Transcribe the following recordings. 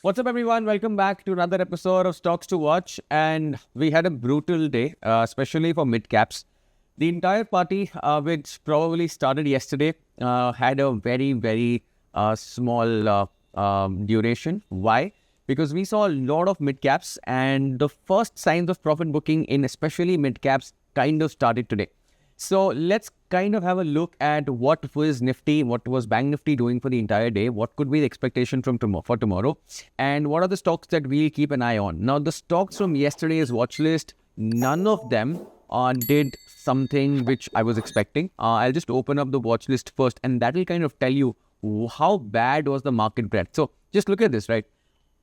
What's up, everyone? Welcome back to another episode of Stocks to Watch. And we had a brutal day, especially for midcaps. The entire party, which probably started yesterday, had a very small duration. Why? Because we saw a lot of midcaps, and the first signs of profit booking in especially midcaps kind of started today. So let's kind of have a look at what was Nifty, what was Bank Nifty doing for the entire day, what could be the expectation from tomorrow, and what are the stocks that we'll keep an eye on. Now, the stocks from yesterday's watch list, none of them did something which I was expecting. I'll just open up the watch list first, and that will kind of tell you how bad was the market breadth. So just look at this, right?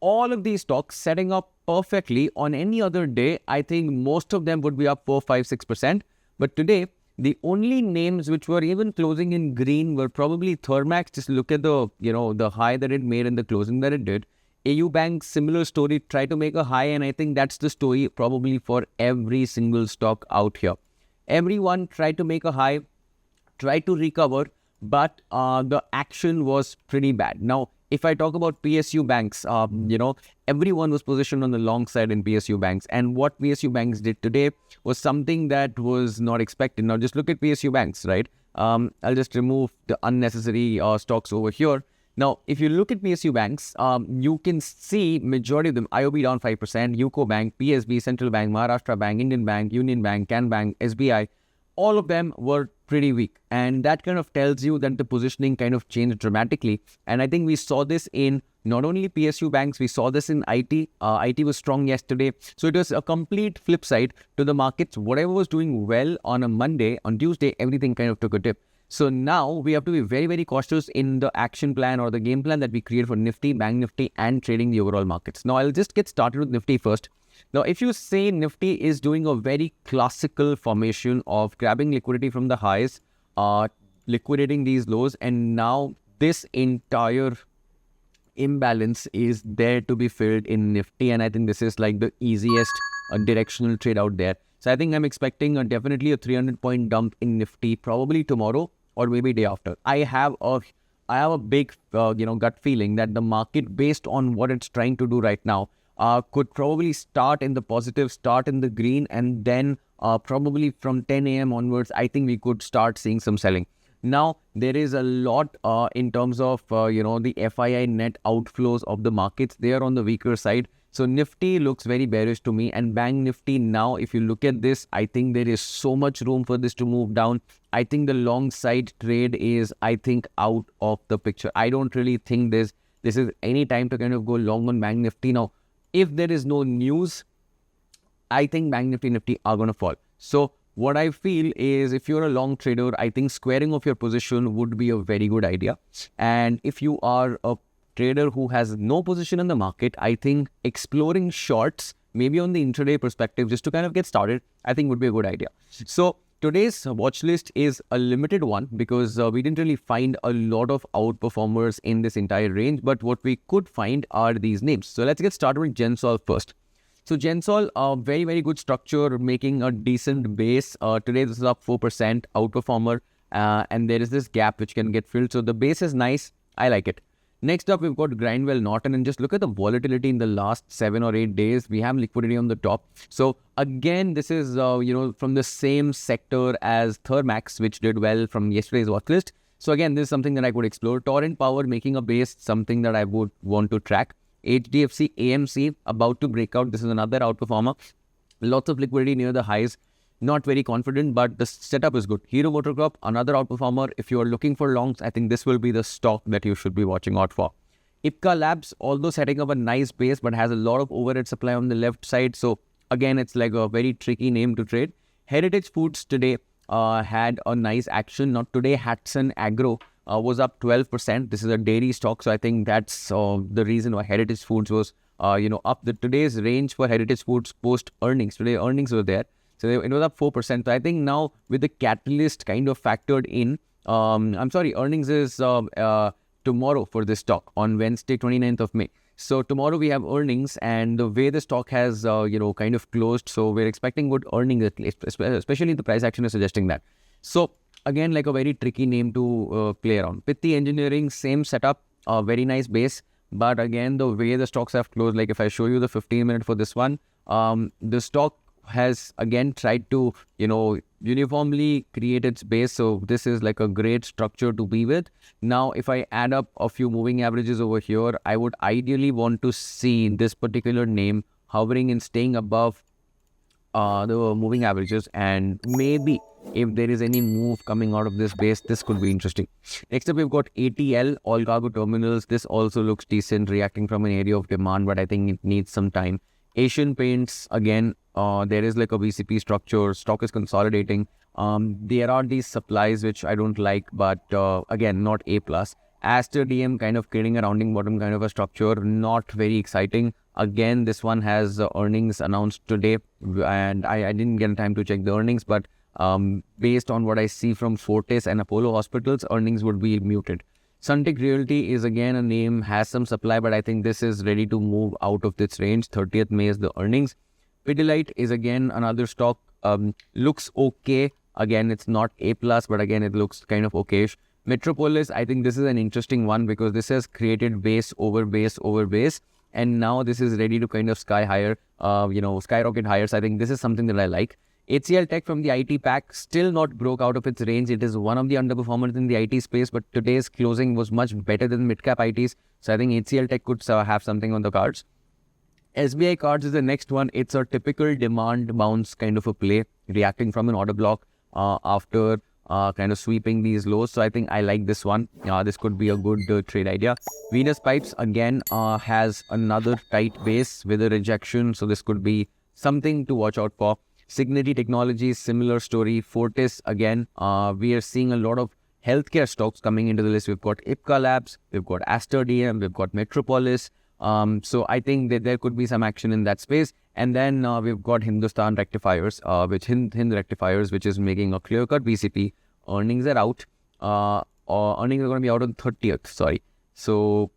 All of these stocks setting up perfectly. On any other day, I think most of them would be up 4, 5, 6%. But today, the only names which were even closing in green were probably Thermax. Just look at the high that it made and the closing that it did. AU Bank, similar story, try to make a high, and I think that's the story probably for every single stock out here. Everyone tried to make a high, tried to recover, but the action was pretty bad. Now, if I talk about PSU banks, everyone was positioned on the long side in PSU banks. And what PSU banks did today was something that was not expected. Now, just look at PSU banks, right? I'll just remove the unnecessary stocks over here. Now, if you look at PSU banks, you can see majority of them, IOB down 5%, UCO Bank, PSB, Central Bank, Maharashtra Bank, Indian Bank, Union Bank, Can Bank, SBI, all of them were pretty weak. And that kind of tells you that the positioning kind of changed dramatically. And I think we saw this in not only PSU banks, we saw this in IT. IT was strong yesterday. So it was a complete flip side to the markets. Whatever was doing well on a Monday, on Tuesday, everything kind of took a dip. So now we have to be very cautious in the action plan or the game plan that we create for Nifty, Bank Nifty, and trading the overall markets. Now, I'll just get started with Nifty first. Now, if you say Nifty is doing a very classical formation of grabbing liquidity from the highs, liquidating these lows, and now this entire imbalance is there to be filled in Nifty, and I think this is like the easiest directional trade out there. So I think I'm expecting definitely a 300-point dump in Nifty probably tomorrow or maybe day after. I have a big gut feeling that the market, based on what it's trying to do right now, could probably start in the positive, start in the green, and then probably from 10 a.m. onwards, I think we could start seeing some selling. Now, there is a lot in terms of, the FII net outflows of the markets. They are on the weaker side. So Nifty looks very bearish to me, and Bank Nifty now, if you look at this, I think there is so much room for this to move down. I think the long side trade is, I think, out of the picture. I don't really think this is any time to kind of go long on Bank Nifty. Now, if there is no news, I think Bank Nifty are going to fall. So what I feel is, if you're a long trader, I think squaring off your position would be a very good idea. And if you are a trader who has no position in the market, I think exploring shorts, maybe on the intraday perspective, just to kind of get started, I think would be a good idea. So today's watch list is a limited one because we didn't really find a lot of outperformers in this entire range, but what we could find are these names. So let's get started with Gensol first. So Gensol, very good structure, making a decent base. Today this is up 4%, outperformer, and there is this gap which can get filled. So the base is nice. I like it. Next up, we've got Grindwell Norton, and just look at the volatility in the last 7 or 8 days. We have liquidity on the top. So again, this is from the same sector as Thermax, which did well from yesterday's watch list. So again, this is something that I could explore. Torrent Power making a base, something that I would want to track. HDFC AMC about to break out. This is another outperformer. Lots of liquidity near the highs. Not very confident, but the setup is good. Hero MotoCorp, another outperformer. If you are looking for longs, I think this will be the stock that you should be watching out for. Ipca Labs, although setting up a nice base, but has a lot of overhead supply on the left side. So again, it's like a very tricky name to trade. Heritage Foods today had a nice action. Now today, Hatson Agro was up 12%. This is a dairy stock, so I think that's the reason why Heritage Foods was up. Today's range for Heritage Foods post earnings. Today earnings were there. So it was up 4%. So I think now with the catalyst kind of factored in, earnings is tomorrow for this stock on Wednesday, 29th of May. So tomorrow we have earnings, and the way the stock has, kind of closed, so we're expecting good earnings, at least, especially the price action is suggesting that. So again, like a very tricky name to play around. Pitti Engineering, same setup, very nice base. But again, the way the stocks have closed, like if I show you the 15-minute for this one, the stock has again tried to, uniformly create its base. So this is like a great structure to be with. Now, if I add up a few moving averages over here, I would ideally want to see this particular name hovering and staying above the moving averages, and maybe if there is any move coming out of this base, this could be interesting. Next up, we've got ATL, all cargo terminals. This also looks decent, reacting from an area of demand, but I think it needs some time. Asian Paints, again, there is like a VCP structure. Stock is consolidating. There are these supplies which I don't like, but again, not A+. Aster DM kind of creating a rounding bottom kind of a structure, not very exciting. Again, this one has earnings announced today, and I didn't get time to check the earnings, but based on what I see from Fortis and Apollo Hospitals, earnings would be muted. Suntic Realty is again a name, has some supply, but I think this is ready to move out of this range. 30th May is the earnings. Pidilite is again another stock, looks okay. Again, it's not A+, but again, it looks kind of okayish. Metropolis, I think this is an interesting one because this has created base over base over base, and now this is ready to kind of skyrocket higher. So I think this is something that I like. HCL Tech from the IT pack still not broke out of its range. It is one of the underperformers in the IT space, but today's closing was much better than midcap ITs. So I think HCL Tech could have something on the cards. SBI Cards is the next one. It's a typical demand bounce kind of a play, reacting from an order block after kind of sweeping these lows. So I think I like this one. This could be a good trade idea. Venus Pipes again has another tight base with a rejection. So this could be something to watch out for. Signity Technologies, similar story. Fortis again, we are seeing a lot of healthcare stocks coming into the list. We've got Ipca Labs, we've got Aster DM, we've got Metropolis. So I think that there could be some action in that space. And then we've got Hindustan Rectifiers, Hind Rectifiers, which is making a clear-cut VCP. Earnings are out. Earnings are going to be out on 30th. Sorry. So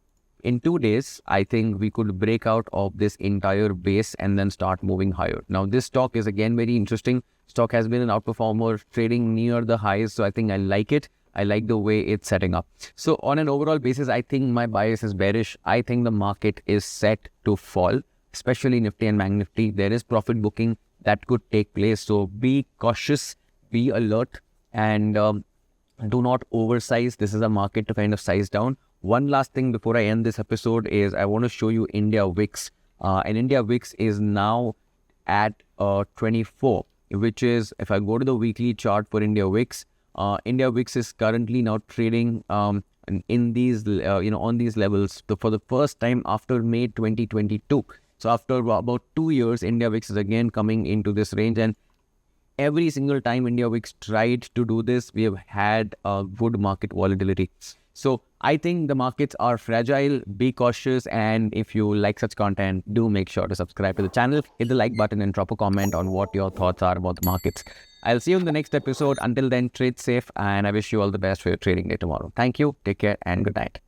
in 2 days, I think we could break out of this entire base and then start moving higher. Now, this stock is again very interesting. Stock has been an outperformer, trading near the highs. So I think I like it. I like the way it's setting up. So on an overall basis, I think my bias is bearish. I think the market is set to fall, especially Nifty and Bank Nifty. There is profit booking that could take place. So be cautious, be alert, and do not oversize. This is a market to kind of size down. One last thing before I end this episode is I want to show you India VIX. And India VIX is now at 24, which is, if I go to the weekly chart for India VIX is currently now trading in these, on these levels for the first time after May 2022. So after about 2 years, India VIX is again coming into this range, and every single time India VIX tried to do this, we have had a good market volatility. So I think the markets are fragile. Be cautious, and if you like such content, do make sure to subscribe to the channel, hit the like button, and drop a comment on what your thoughts are about the markets. I'll see you in the next episode. Until then, trade safe, and I wish you all the best for your trading day tomorrow. Thank you, take care, and good night.